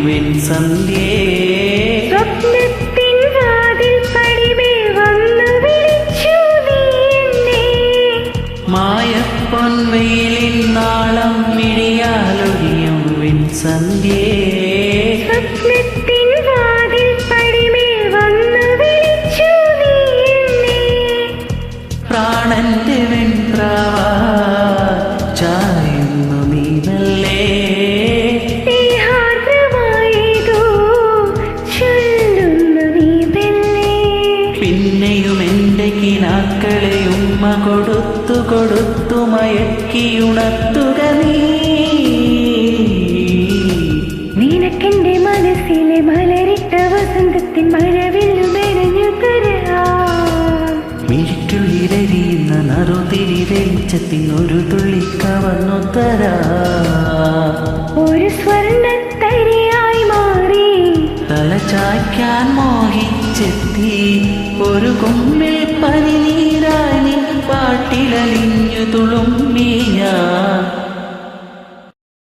വെൺസന്ധ്യേ സ്വപ്നത്തിൻ വാതിൽ പടിമേൽ വന്നു വിളിച്ചു നീ എന്നെ. മായപ്പൊൻവെയിലിൻ നാളം മിഴിയാലൊഴിയും വെൺസന്ധ്യേ സ്വപ്നത്തിൻ വാതിൽ പടിമേൽ വന്നു വിളിച്ചു നീ എന്നെ. പ്രാണന്റെ വെൺപ്രാവാ ചായുന്നു നീനല്ലേ സ്നേഹാർദ്രമായേതോ ചൊല്ലുന്നു നീ മെല്ലെ. പിന്നെയും എന്റെ കിനാക്കളെ ഉമ്മ കൊടുത്തു കൊടുത്തു മയക്കിയുണർത്തുക നീ. നിനക്കെന്റെ മനസ്സിലെ മലരിട്ട വസന്തത്തിൻ മഴവില്ലു മെനഞ്ഞു തരാം. മിഴിക്കുള്ളിലെരിയുന്ന നറുതിരി വെളിച്ചത്തിൻ ഒരു തുള്ളി കവർന്നു തരാം. ഒരു സ്വർണ്ണത്തരിയായി മാറി തലചായ്ക്കാൻ മോഹിച്ചെത്തി ഒരു കുമ്മിൽ പനിനീരായി പാട്ടിലലിഞ്ഞു തുളുമ്പി ഞാൻ.